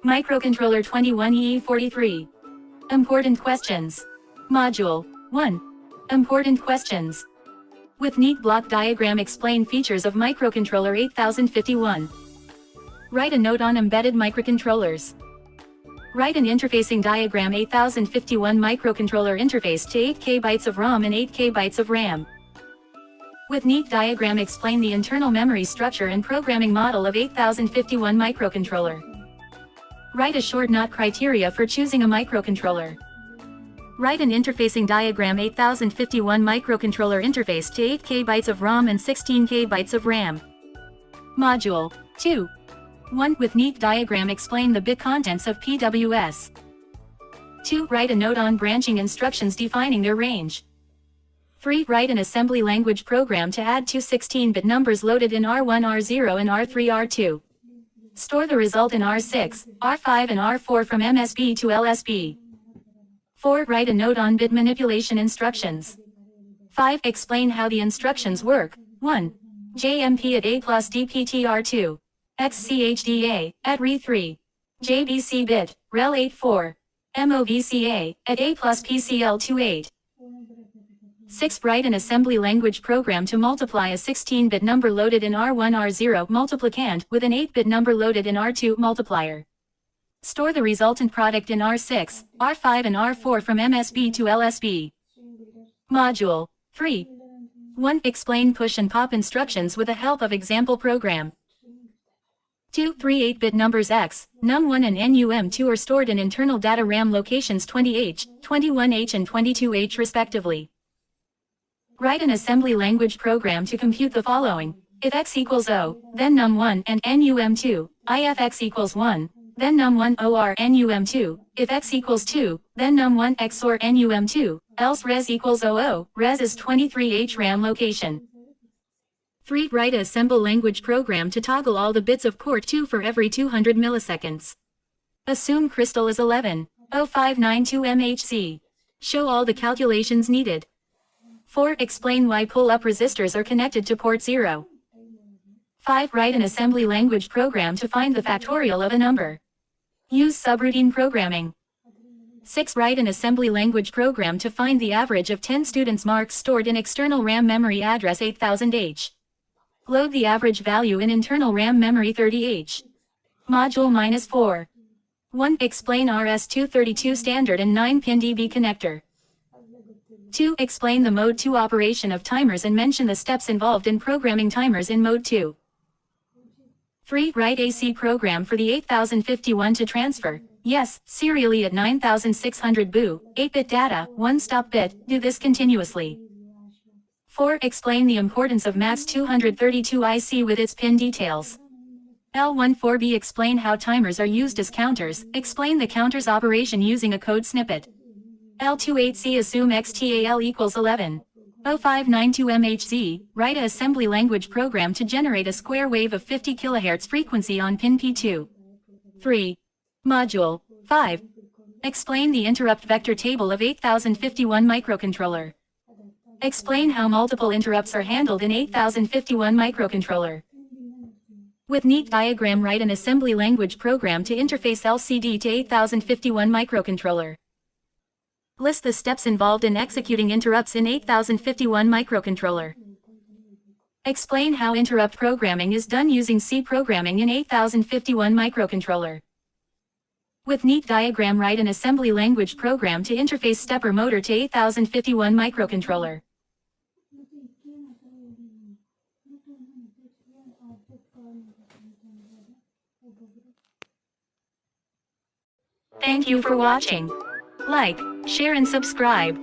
Microcontroller 21E43. Important questions. Module 1. Important questions. With neat block diagram, explain features of Microcontroller 8051. Write a note on embedded microcontrollers. Write an interfacing diagram. 8051 microcontroller interface to 8 KB of ROM and 8 KB of RAM. With neat diagram, explain the internal memory structure and programming model of 8051 microcontroller. Write a short NOT criteria for choosing a microcontroller. Write an interfacing diagram. 8051 microcontroller interface to 8 KB of ROM and 16 KB of RAM. Module 2. 1. With neat diagram, explain the bit contents of PWS. 2. Write a note on branching instructions defining their range. 3. Write an assembly language program to add two 16-bit numbers loaded in R1, R0 and R3, R2. Store the result in R6, R5 and R4 from MSB to LSB. 4. Write a note on bit manipulation instructions. 5. Explain how the instructions work. 1. JMP at A plus DPTR2. XCHDA, at RE3. JBC bit, REL84. MOVCA, at A plus PCL28. 6. Write an assembly language program to multiply a 16-bit number loaded in R1, R0 multiplicand with an 8-bit number loaded in R2 multiplier. Store the resultant product in R6, R5 and R4 from MSB to LSB. Module 3. 1. Explain push and pop instructions with the help of example program. 2. 3 8-bit numbers X, num1 and num2 are stored in internal data RAM locations 20H, 21H and 22H respectively. Write an assembly language program to compute the following. If X equals O, then num1 and num2, if X equals 1, then num1 or num2, if X equals 2, then num1 XOR num2, else res equals OO, res is 23H RAM location. 3. Write a assemble language program to toggle all the bits of port 2 for every 200 milliseconds. Assume crystal is 11.0592 MHz. Show all the calculations needed. 4. Explain why pull-up resistors are connected to port 0. 5. Write an assembly language program to find the factorial of a number. Use subroutine programming. 6. Write an assembly language program to find the average of 10 students' marks stored in external RAM memory address 8000H. Load the average value in internal RAM memory 30H. Module -4. 1. Explain RS-232 standard and 9-pin DB connector. 2. Explain the Mode 2 operation of timers and mention the steps involved in programming timers in Mode 2. 3. Write AC program for the 8051 to transfer, yes, serially at 9600 BU, 8-bit data, 1-stop bit, do this continuously. 4. Explain the importance of MAX232 IC with its pin details. L14B. Explain how timers are used as counters, explain the counter's operation using a code snippet. L28C. Assume XTAL equals 11.0592 MHz. Write a assembly language program to generate a square wave of 50 kHz frequency on pin P2. 3. Module 5. Explain the interrupt vector table of 8051 microcontroller. Explain how multiple interrupts are handled in 8051 microcontroller. With neat diagram, write an assembly language program to interface LCD to 8051 microcontroller. List the steps involved in executing interrupts in 8051 microcontroller. Explain how interrupt programming is done using C programming in 8051 microcontroller. With neat diagram, write an assembly language program to interface stepper motor to 8051 microcontroller. Thank you for watching. Like, share and subscribe.